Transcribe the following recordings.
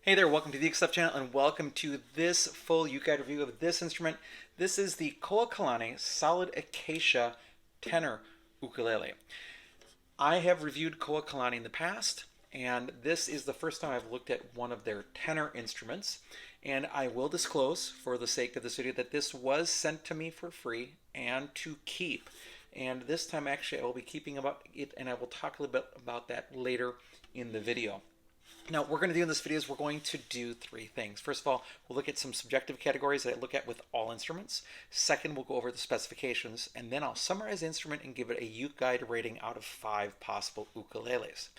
Hey there, welcome to the UkeStuff channel and welcome to this full UkeGuide review of this instrument. This is the Koa Kalane Solid Acacia Tenor Ukulele. I have reviewed Koa Kalane in the past, and this is the first time I've looked at one of their tenor instruments. And I will disclose, for the sake of this video, that this was sent to me for free and to keep. And this time actually I will be keeping about it, and I will talk a little bit about that later in the video. Now, what we're going to do in this video is we're going to do three things. First of all, we'll look at some subjective categories that I look at with all instruments. Second, we'll go over the specifications, and then I'll summarize the instrument and give it a UkeGuide rating out of 5 possible ukuleles.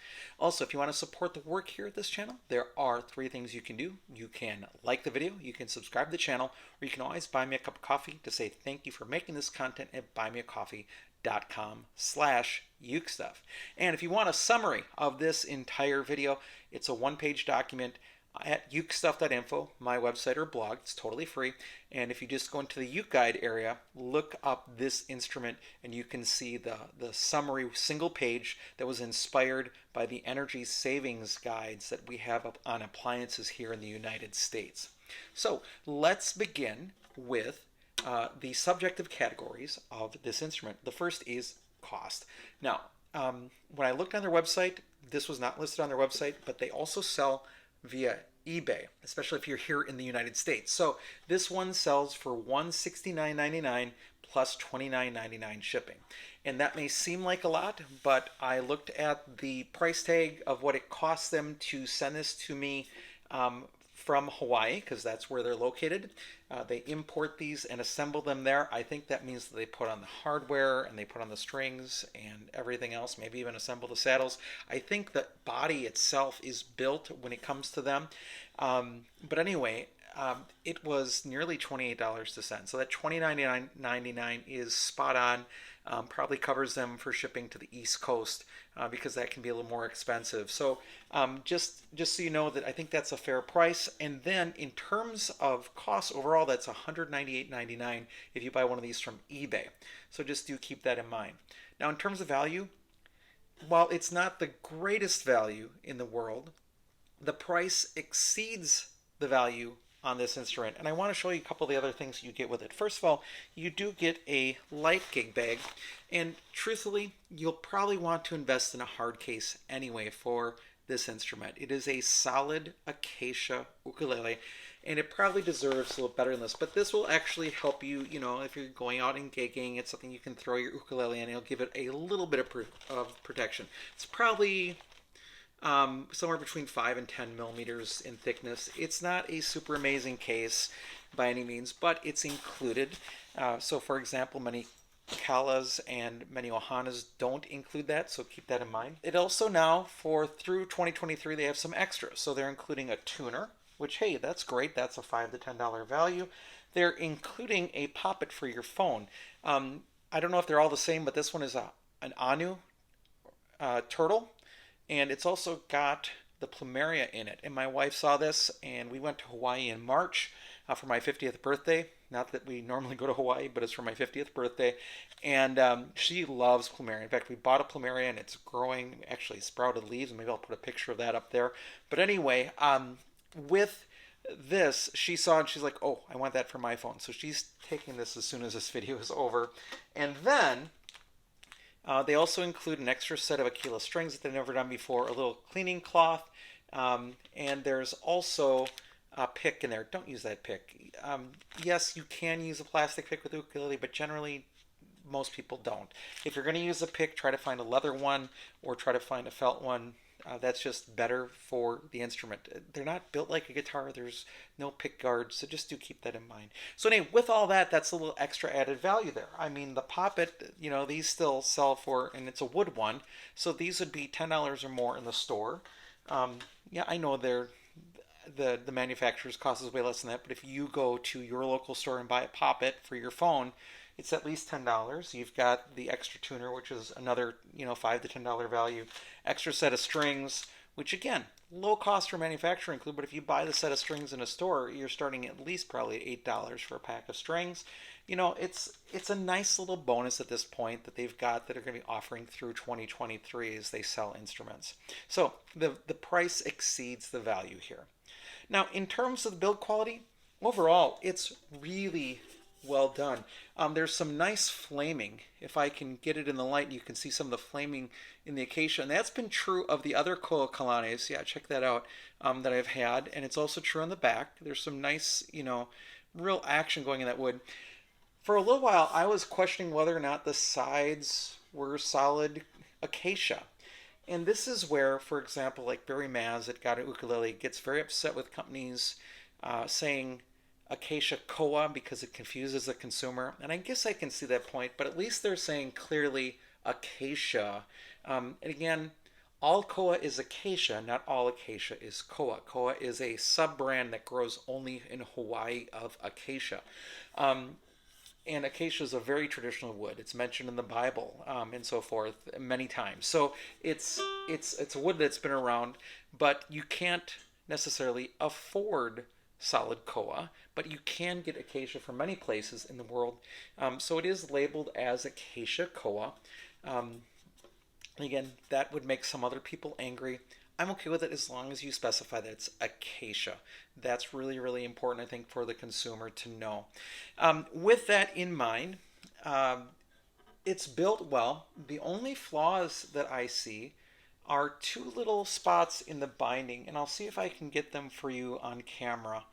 Also, if you want to support the work here at this channel, there are 3 things you can do. You can like the video, you can subscribe to the channel, or you can always buy me a cup of coffee to say thank you for making this content at buymeacoffee.com/UkeStuff. And if you want a summary of this entire video, it's a one-page document at ukestuff.info, my website or blog. It's totally free. And if you just go into the UkeGuide area, look up this instrument, and you can see the summary single page that was inspired by the energy savings guides that we have up on appliances here in the United States. So let's begin with the subjective categories of this instrument. The first is cost. Now, when I looked on their website, this was not listed on their website, but they also sell via eBay, especially if you're here in the United States. So this one sells for $169.99 plus $29.99 shipping. And that may seem like a lot, but I looked at the price tag of what it costs them to send this to me from Hawaii, because that's where they're located. They import these and assemble them there. I think that means that they put on the hardware and they put on the strings and everything else, maybe even assemble the saddles. I think the body itself is built when it comes to them. But anyway, it was nearly $28 to send. So that $29.99 is spot on. Probably covers them for shipping to the East Coast because that can be a little more expensive. So just so you know that I think that's a fair price. And then in terms of cost overall, that's $198.99 if you buy one of these from eBay. So just do keep that in mind. Now in terms of value, while it's not the greatest value in the world, the price exceeds the value on this instrument, and I want to show you a couple of the other things you get with it. First of all, you do get a light gig bag, and truthfully, you'll probably want to invest in a hard case anyway for this instrument. It is a solid acacia ukulele, and it probably deserves a little better than this, but this will actually help you, if you're going out and gigging, it's something you can throw your ukulele in, and it'll give it a little bit of protection. It's probably somewhere between 5 and 10 millimeters in thickness. It's not a super amazing case by any means, but it's included. So for example, many Kalas and many Ohanas don't include that, so keep that in mind. It also now, through 2023, they have some extras. So they're including a tuner, which, hey, that's great. That's a $5 to $10 value. They're including a poppet for your phone. I don't know if they're all the same, but this one is an Anu turtle. And it's also got the plumeria in it. And my wife saw this, and we went to Hawaii in March for my 50th birthday. Not that we normally go to Hawaii, but it's for my 50th birthday. And she loves plumeria. In fact, we bought a plumeria, and it's growing, actually sprouted leaves. Maybe I'll put a picture of that up there. But anyway, with this, she saw and she's like, oh, I want that for my phone. So she's taking this as soon as this video is over. And then they also include an extra set of Aquila strings that they've never done before, a little cleaning cloth, and there's also a pick in there. Don't use that pick. Yes, you can use a plastic pick with the ukulele, but generally most people don't. If you're going to use a pick, try to find a leather one or try to find a felt one. That's just better for the instrument. They're not built like a guitar. There's no pick guard, so just do keep that in mind. So anyway, with all that, that's a little extra added value there. I mean, the poppet, these still sell for, and it's a wood one, so these would be $10 or more in the store. Yeah, I know the manufacturer's cost is way less than that, but if you go to your local store and buy a poppet for your phone, it's at least $10. You've got the extra tuner, which is another, $5 to $10 value. Extra set of strings, which again, low cost for manufacturer include, but if you buy the set of strings in a store, you're starting at least probably $8 for a pack of strings. It's a nice little bonus at this point that they've got that are going to be offering through 2023 as they sell instruments. So the price exceeds the value here. Now, in terms of the build quality, overall, it's really well done. There's some nice flaming. If I can get it in the light, you can see some of the flaming in the Acacia, and that's been true of the other Koa Kalanes. Yeah, check that out, that I've had, and it's also true on the back. There's some nice, real action going in that wood. For a little while, I was questioning whether or not the sides were solid acacia. And this is where, for example, like Barry Maz at Got a Ukulele gets very upset with companies saying Acacia Koa because it confuses the consumer. And I guess I can see that point, but at least they're saying clearly Acacia. And again, all Koa is Acacia, not all Acacia is Koa. Koa is a sub-brand that grows only in Hawaii of Acacia. And acacia is a very traditional wood. It's mentioned in the Bible and so forth many times. So it's a wood that's been around, but you can't necessarily afford solid koa, but you can get acacia from many places in the world. So it is labeled as acacia koa. Again, that would make some other people angry. I'm okay with it as long as you specify that it's acacia. That's really, really important, I think, for the consumer to know. With that in mind, it's built well. The only flaws that I see are two little spots in the binding, and I'll see if I can get them for you on camera.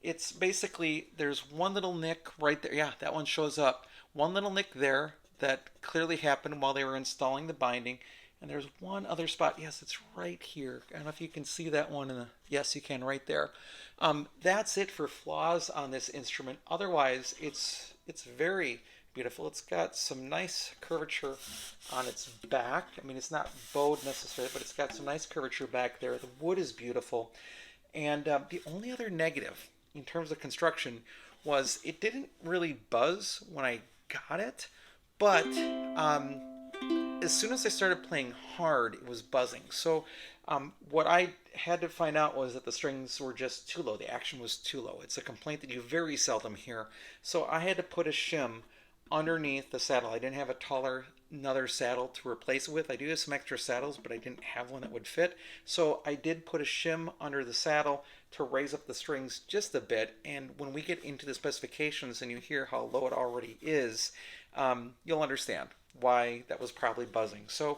It's basically, there's one little nick right there. Yeah, that one shows up. One little nick there that clearly happened while they were installing the binding. And there's one other spot. Yes, it's right here. I don't know if you can see that one. Yes, you can right there. That's it for flaws on this instrument. Otherwise, it's very beautiful. It's got some nice curvature on its back. I mean, it's not bowed necessarily, but it's got some nice curvature back there. The wood is beautiful. And the only other negative in terms of construction was it didn't really buzz when I got it, but as soon as I started playing hard, it was buzzing. So what I had to find out was that the strings were just too low. The action was too low. It's a complaint that you very seldom hear. So I had to put a shim underneath the saddle. I didn't have another saddle to replace it with. I do have some extra saddles, but I didn't have one that would fit. So I did put a shim under the saddle to raise up the strings just a bit. And when we get into the specifications and you hear how low it already is, you'll understand why that was probably buzzing. So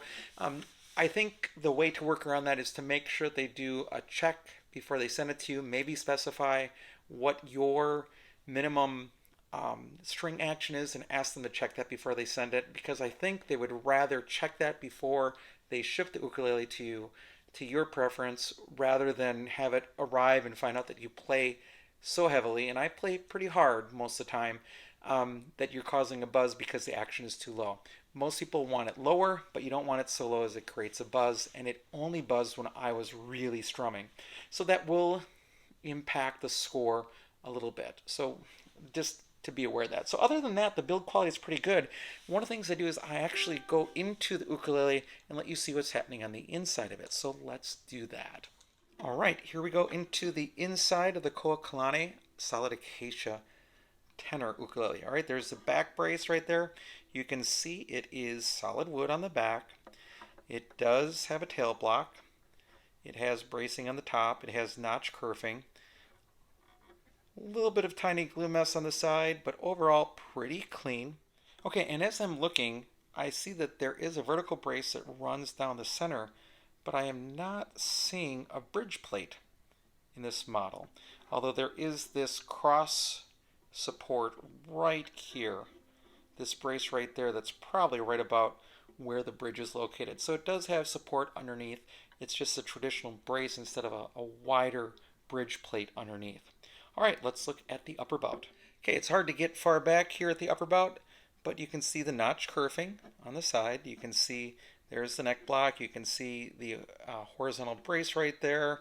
I think the way to work around that is to make sure they do a check before they send it to you. Maybe specify what your minimum string action is and ask them to check that before they send it, because I think they would rather check that before they ship the ukulele to you, to your preference, rather than have it arrive and find out that you play so heavily, and I play pretty hard most of the time, that you're causing a buzz because the action is too low. Most people want it lower, but you don't want it so low as it creates a buzz, and it only buzzed when I was really strumming. So that will impact the score a little bit. So just to be aware of that. So other than that, the build quality is pretty good. One of the things I do is I actually go into the ukulele and let you see what's happening on the inside of it. So let's do that. All right, here we go into the inside of the Koa Kalane Solid Acacia Tenor Ukulele. All right, there's the back brace right there. You can see it is solid wood on the back. It does have a tail block. It has bracing on the top. It has notch kerfing. A little bit of tiny glue mess on the side, but overall pretty clean. Okay, and as I'm looking, I see that there is a vertical brace that runs down the center, but I am not seeing a bridge plate in this model. Although there is this cross support right here, this brace right there that's probably right about where the bridge is located. So it does have support underneath. It's just a traditional brace instead of a wider bridge plate underneath. All right, let's look at the upper bout. Okay, it's hard to get far back here at the upper bout, but you can see the notch kerfing on the side. You can see there's the neck block. You can see the horizontal brace right there.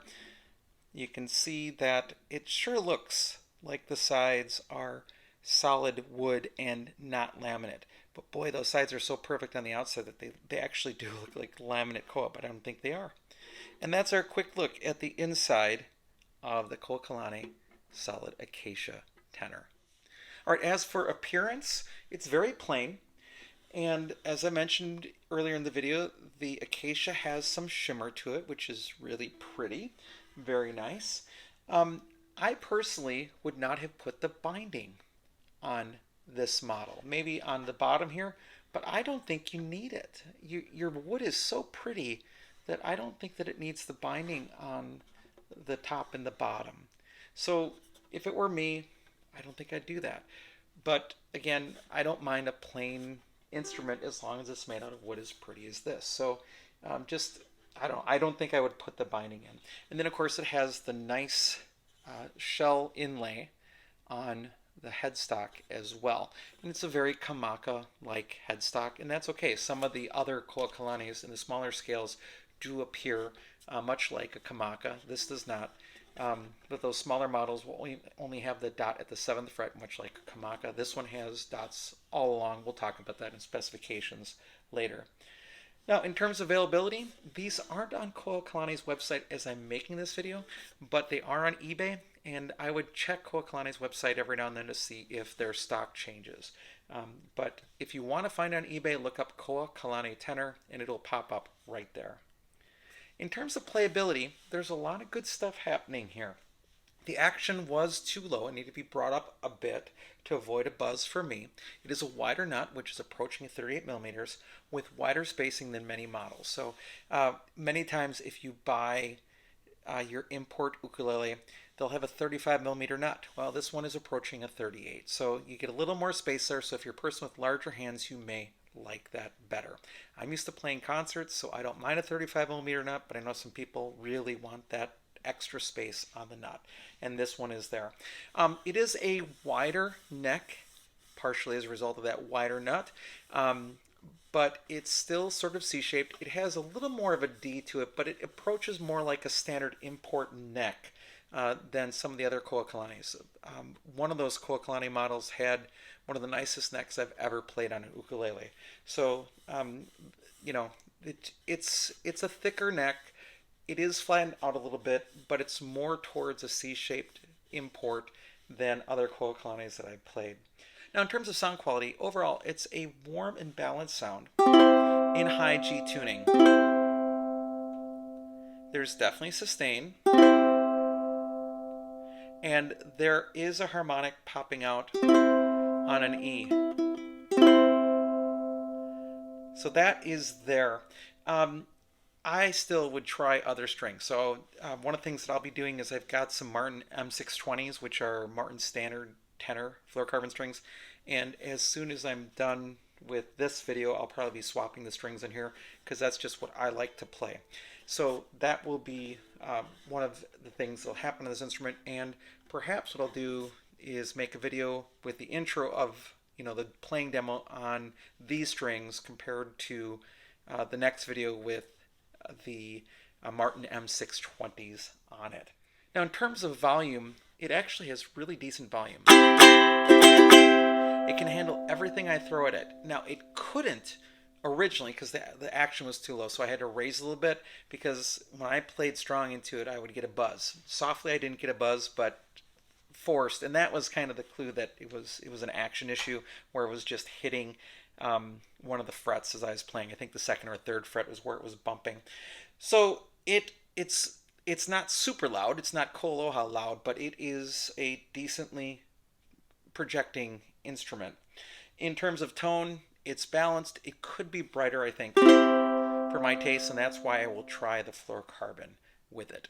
You can see that it sure looks like the sides are solid wood and not laminate. But boy, those sides are so perfect on the outside that they actually do look like laminate Koa, but I don't think they are. And that's our quick look at the inside of the Koa Kalane Solid Acacia Tenor. All right, as for appearance, it's very plain. And as I mentioned earlier in the video, the Acacia has some shimmer to it, which is really pretty. Very nice. I personally would not have put the binding on this model. Maybe on the bottom here, but I don't think you need it. Your wood is so pretty that I don't think that it needs the binding on the top and the bottom. So if it were me, I don't think I'd do that. But again, I don't mind a plain instrument as long as it's made out of wood as pretty as this. So just I don't think I would put the binding in. And then of course it has the nice shell inlay on the headstock as well. And it's a very Kamaka-like headstock, and that's okay. Some of the other Koa Kalanes in the smaller scales do appear much like a Kamaka. This does not. But those smaller models will only have the dot at the 7th fret, much like a Kamaka. This one has dots all along. We'll talk about that in specifications later. Now, in terms of availability, these aren't on Koa Kalane's website as I'm making this video, but they are on eBay, and I would check Koa Kalane's website every now and then to see if their stock changes. But if you want to find on eBay, look up Koa Kalane tenor, and it'll pop up right there. In terms of playability, there's a lot of good stuff happening here. The action was too low. It needed to be brought up a bit to avoid a buzz for me. It is a wider nut, which is approaching 38 millimeters, with wider spacing than many models. So many times if you buy your import ukulele, they'll have a 35 millimeter nut. Well, this one is approaching a 38. So you get a little more space there. So if you're a person with larger hands, you may like that better. I'm used to playing concerts, so I don't mind a 35 millimeter nut, but I know some people really want that extra space on the nut, and this one is there. It is a wider neck, partially as a result of that wider nut, but it's still sort of C-shaped. It has a little more of a D to it, but it approaches more like a standard import neck than some of the other Koa Kalanes. One of those Koa Kalane models had one of the nicest necks I've ever played on an ukulele. So, you know, it's a thicker neck. It is flattened out a little bit, but it's more towards a C-shaped import than other Koa Kalanes that I've played. Now, in terms of sound quality, overall, it's a warm and balanced sound in high G tuning. There's definitely sustain, and there is a harmonic popping out on an E. So that is there. I still would try other strings. So one of the things that I'll be doing is I've got some Martin M620s, which are Martin standard tenor fluorocarbon strings. And as soon as I'm done with this video, I'll probably be swapping the strings in here because that's just what I like to play. So that will be one of the things that will happen to this instrument. And perhaps what I'll do is make a video with the intro of the playing demo on these strings compared to the next video with the Martin M620s on it. Now in terms of volume, it actually has really decent volume. It can handle everything I throw at it. Now it couldn't originally because the action was too low, so I had to raise a little bit because when I played strong into it, I would get a buzz. Softly I didn't get a buzz, but forced, and that was kind of the clue that it was an action issue where it was just hitting one of the frets as I was playing. I think the 2nd or 3rd fret was where it was bumping. So it's not super loud. It's not Ko Aloha loud, but it is a decently projecting instrument. In terms of tone, it's balanced. It could be brighter, I think, for my taste, and that's why I will try the fluorocarbon with it.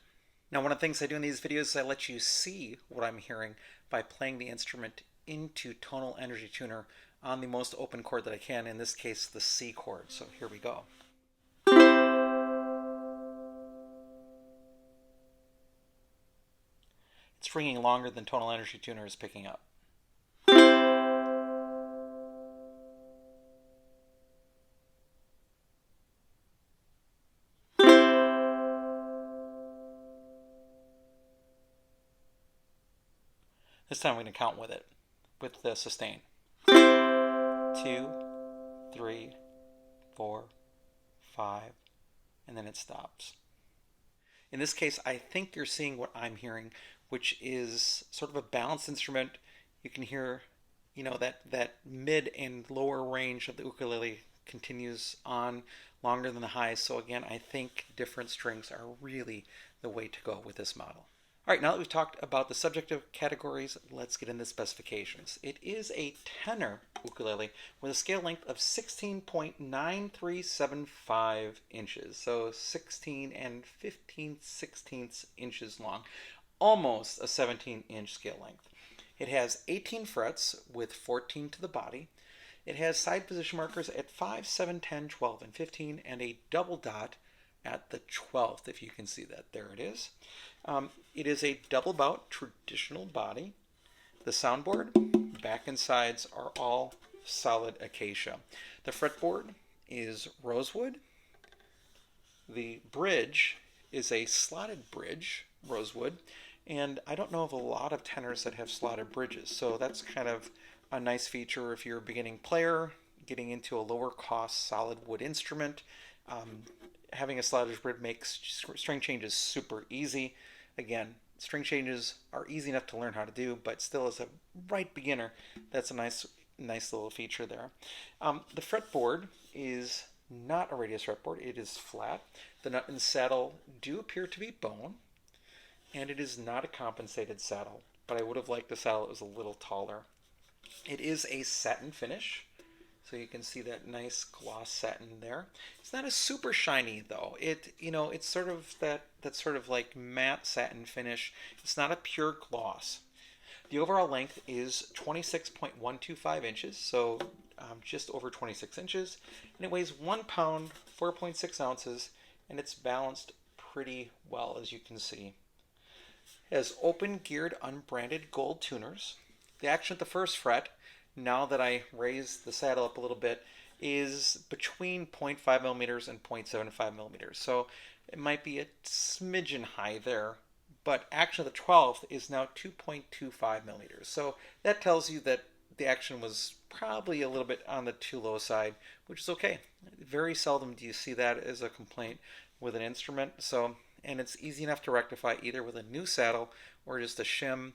Now, one of the things I do in these videos is I let you see what I'm hearing by playing the instrument into tonal energy tuner on the most open chord that I can, in this case the C chord. So here we go. It's ringing longer than tonal energy tuner is picking up. This time we're going to count with it, with the sustain. 2, 3, 4, 5, and then it stops. In this case, I think you're seeing what I'm hearing, which is sort of a balanced instrument. You can hear, that mid and lower range of the ukulele continues on longer than the highs. So again, I think different strings are really the way to go with this model. All right, now that we've talked about the subjective categories, let's get into specifications. It is a tenor ukulele with a scale length of 16.9375 inches, so 16 and 15/16 inches long, almost a 17-inch scale length. It has 18 frets with 14 to the body. It has side position markers at 5, 7, 10, 12, and 15, and a double dot at the 12th, if you can see that. There it is. It is a double bout traditional body. The soundboard, back and sides are all solid acacia. The fretboard is rosewood. The bridge is a slotted bridge, rosewood. And I don't know of a lot of tenors that have slotted bridges, so that's kind of a nice feature if you're a beginning player getting into a lower cost solid wood instrument. Having a slotted bridge makes string changes super easy. Again, string changes are easy enough to learn how to do, but still as a right beginner, that's a nice little feature there. The fretboard is not a radius fretboard, it is flat. The nut and saddle do appear to be bone, and it is not a compensated saddle, but I would have liked the saddle that was a little taller. It is a satin finish, so you can see that nice gloss satin there. It's not a super shiny though. It's sort of that sort of like matte satin finish. It's not a pure gloss. The overall length is 26.125 inches, so just over 26 inches, and it weighs 1 pound, 4.6 ounces, and it's balanced pretty well, as you can see. It has open geared unbranded gold tuners. The action at the first fret, now that I raise the saddle up a little bit, is between 0.5 millimeters and 0.75 millimeters. So it might be a smidgen high there, but action at the 12th is now 2.25 millimeters. So that tells you that the action was probably a little bit on the too low side, which is okay. Very seldom do you see that as a complaint with an instrument. And it's easy enough to rectify either with a new saddle or just a shim.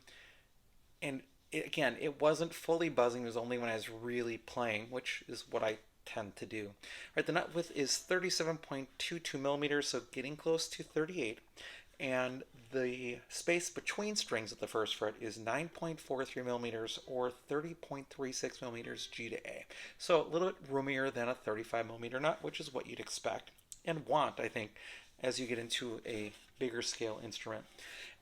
And again, it wasn't fully buzzing. It was only when I was really playing, which is what I tend to do. All right, the nut width is 37.22 millimeters, so getting close to 38. And the space between strings at the first fret is 9.43 millimeters or 30.36 millimeters G to A. So a little bit roomier than a 35 millimeter nut, which is what you'd expect and want, I think, as you get into a bigger scale instrument.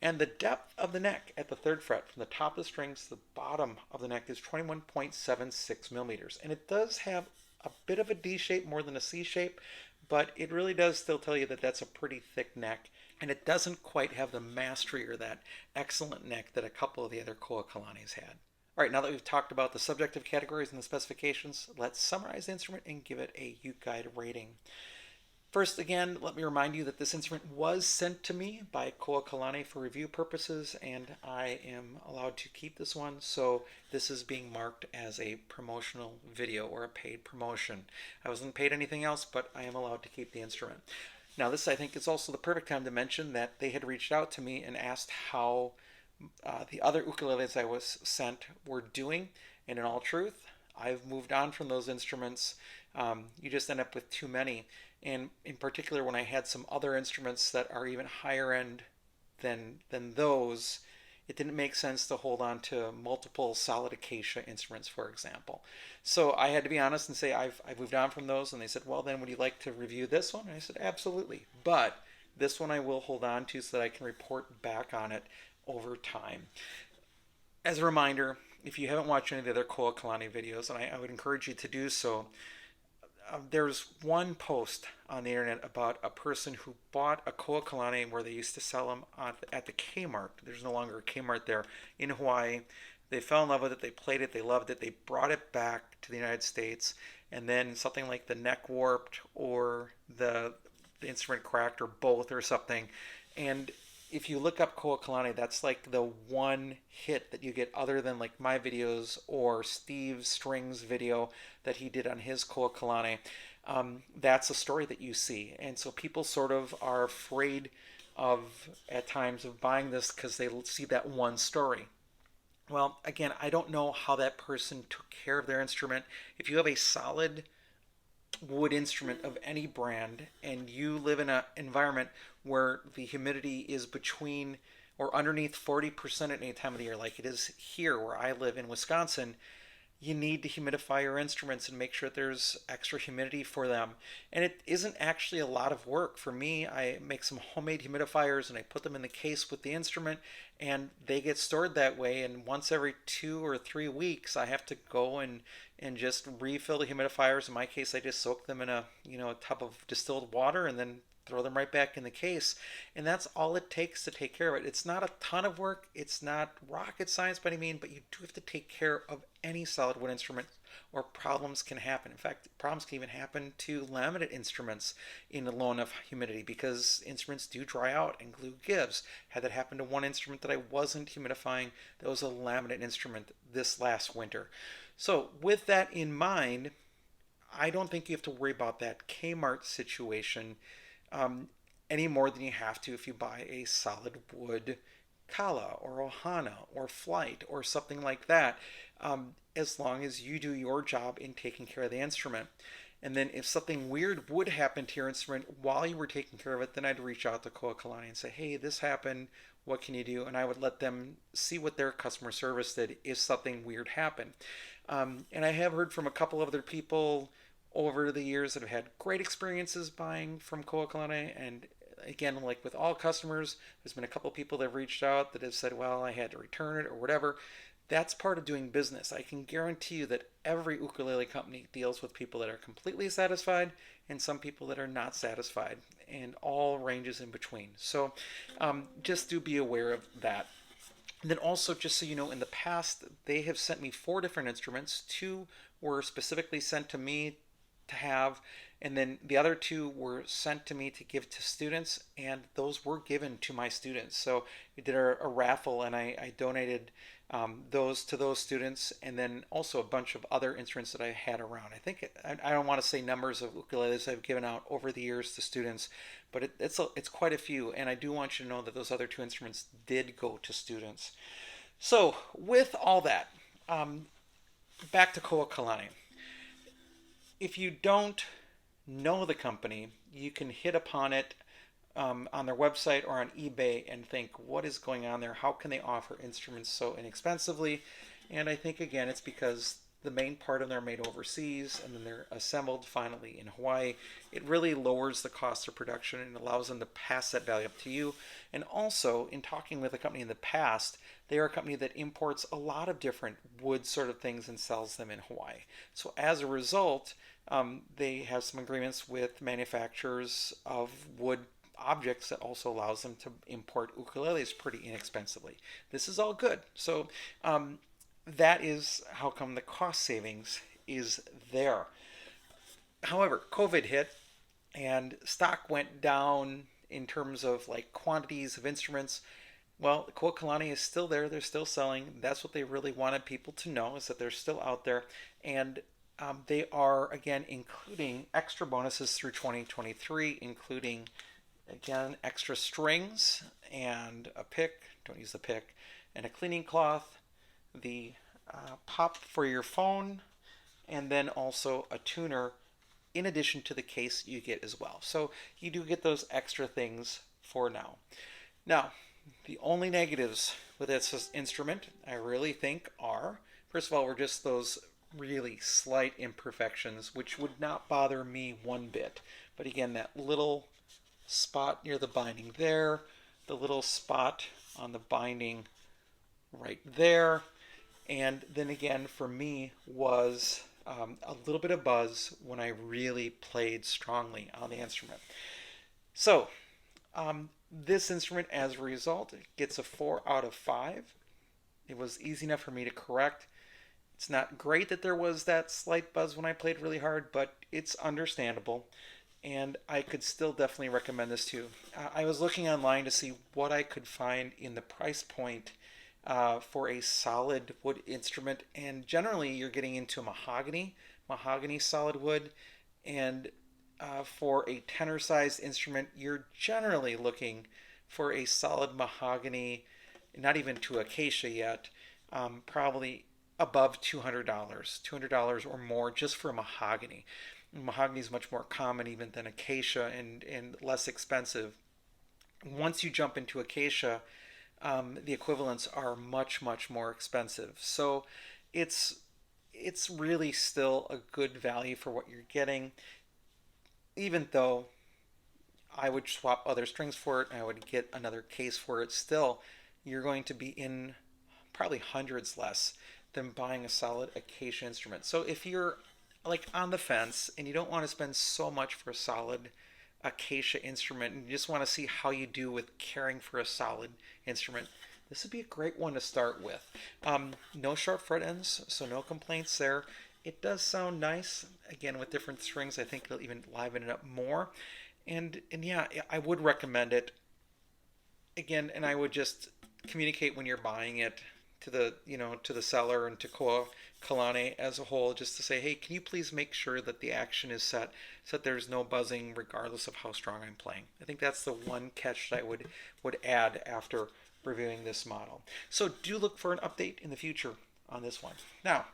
And the depth of the neck at the third fret, from the top of the strings to the bottom of the neck, is 21.76 millimeters. And it does have a bit of a D shape more than a C shape, but it really does still tell you that that's a pretty thick neck. And it doesn't quite have the mastery or that excellent neck that a couple of the other Koa Kalanes had. All right, now that we've talked about the subjective categories and the specifications, let's summarize the instrument and give it a UkeGuide rating. First, again, let me remind you that this instrument was sent to me by Koa Kalane for review purposes, and I am allowed to keep this one, so this is being marked as a promotional video or a paid promotion. I wasn't paid anything else, but I am allowed to keep the instrument. Now, this, I think, is also the perfect time to mention that they had reached out to me and asked how the other ukuleles I was sent were doing, and in all truth, I've moved on from those instruments. You just end up with too many. And in particular, when I had some other instruments that are even higher end than those, it didn't make sense to hold on to multiple solid acacia instruments, for example. So I had to be honest and say I've moved on from those. And they said, well, then would you like to review this one? And I said, absolutely. But this one I will hold on to so that I can report back on it over time. As a reminder, if you haven't watched any of the other Koa Kalane videos, and I would encourage you to do so, there's one post on the internet about a person who bought a Koa Kalane where they used to sell them at the Kmart. There's no longer a Kmart there in Hawaii. They fell in love with it. They played it. They loved it. They brought it back to the United States, and then something like the neck warped or the instrument cracked or both or something. And if you look up Koa Kalane, that's like the one hit that you get other than like my videos or Steve String's video that he did on his Koa Kalane. That's a story that you see. And so people sort of are afraid of, at times, of buying this because they see that one story. Well, again, I don't know how that person took care of their instrument. If you have a solid wood instrument of any brand and you live in an environment where the humidity is between or underneath 40% at any time of the year, like it is here where I live in Wisconsin, you need to humidify your instruments and make sure that there's extra humidity for them. And it isn't actually a lot of work. For me, I make some homemade humidifiers and I put them in the case with the instrument and they get stored that way. And once every 2 or 3 weeks, I have to go and just refill the humidifiers. In my case, I just soak them in a tub of distilled water and then throw them right back in the case. And that's all it takes to take care of it. It's not a ton of work. It's not rocket science by any means, but you do have to take care of any solid wood instrument or problems can happen. In fact, problems can even happen to laminate instruments in low enough humidity because instruments do dry out and glue gives. Had that happened to one instrument that I wasn't humidifying, that was a laminate instrument this last winter. So with that in mind, I don't think you have to worry about that Kmart situation um, any more than you have to if you buy a solid wood Kala or Ohana or Flight or something like that, as long as you do your job in taking care of the instrument. And then if something weird would happen to your instrument while you were taking care of it, then I'd reach out to Koa Kalane and say, hey, this happened. What can you do? And I would let them see what their customer service did if something weird happened. And I have heard from a couple of other people over the years that have had great experiences buying from Koa Kalane. And again, like with all customers, there's been a couple of people that have reached out that have said, well, I had to return it or whatever. That's part of doing business. I can guarantee you that every ukulele company deals with people that are completely satisfied and some people that are not satisfied, and all ranges in between. So just do be aware of that. And then also, just so you know, in the past, they have sent me 4 different instruments. 2 were specifically sent to me to have, and then the other 2 were sent to me to give to students, and those were given to my students. So we did a raffle, and I donated those to those students, and then also a bunch of other instruments that I had around. I don't want to say numbers of ukuleles I've given out over the years to students, but it's quite a few, and I do want you to know that those other 2 instruments did go to students. So with all that, back to Koa Kalane. If you don't know the company, you can hit upon it on their website or on eBay and think, what is going on there? How can they offer instruments so inexpensively? And I think, again, it's because the main part of them are made overseas and then they're assembled finally in Hawaii. It really lowers the cost of production and allows them to pass that value up to you. And also, in talking with a company in the past, they are a company that imports a lot of different wood sort of things and sells them in Hawaii. So as a result, they have some agreements with manufacturers of wood objects that also allows them to import ukuleles pretty inexpensively. This is all good. So that is how come the cost savings is there. However, COVID hit and stock went down in terms of like quantities of instruments. Well, Koa Kalane is still there. They're still selling. That's what they really wanted people to know, is that they're still out there. And they are, again, including extra bonuses through 2023, including, again, extra strings and a pick. Don't use the pick. And a cleaning cloth, the pop for your phone, and then also a tuner in addition to the case you get as well. So you do get those extra things for now. Now, the only negatives with this instrument, I really think, are, first of all, were just those really slight imperfections, which would not bother me one bit. But again, that little spot near the binding there, the little spot on the binding right there, and then again, for me, was a little bit of buzz when I really played strongly on the instrument. So, this instrument, as a result, gets a 4 out of 5. It was easy enough for me to correct. It's not great that there was that slight buzz when I played really hard, but it's understandable, and I could still definitely recommend this too. I was looking online to see what I could find in the price point for a solid wood instrument, and generally you're getting into mahogany solid wood, and for a tenor-sized instrument, you're generally looking for a solid mahogany, not even to acacia yet, probably above $200 or more just for mahogany. Mahogany is much more common even than acacia and less expensive. Once you jump into acacia, the equivalents are much, much more expensive. So it's it's really still a good value for what you're getting, even though I would swap other strings for it. I would get another case for it. Still, you're going to be in probably hundreds less than buying a solid acacia instrument. So if you're like on the fence and you don't want to spend so much for a solid acacia instrument and you just want to see how you do with caring for a solid instrument, this would be a great one to start with. No sharp fret ends, so no complaints there. It does sound nice. Again, with different strings, I think it'll even liven it up more. And yeah, I would recommend it again, and I would just communicate when you're buying it to the to the seller and to Koa Kalane as a whole, just to say, hey, can you please make sure that the action is set so that there's no buzzing regardless of how strong I'm playing. I think that's the one catch that I would add after reviewing this model. So do look for an update in the future on this one. Now,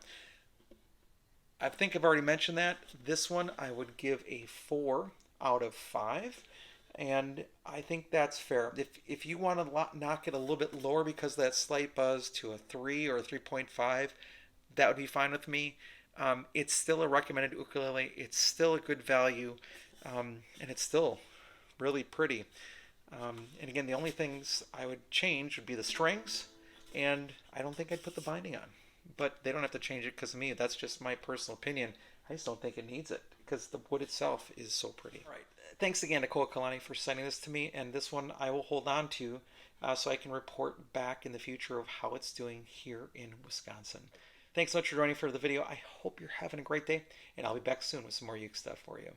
I think I've already mentioned that. This one I would give a 4 out of 5. And I think that's fair. If you want to knock it a little bit lower because of that slight buzz to a 3 or a 3.5, that would be fine with me. It's still a recommended ukulele. It's still a good value, and it's still really pretty. And again, the only things I would change would be the strings, and I don't think I'd put the binding on. But they don't have to change it because of me. That's just my personal opinion. I just don't think it needs it because the wood itself is so pretty. All right. Thanks again to Koa Kalane for sending this to me, and this one I will hold on to so I can report back in the future of how it's doing here in Wisconsin. Thanks so much for joining for the video. I hope you're having a great day, and I'll be back soon with some more Uke stuff for you.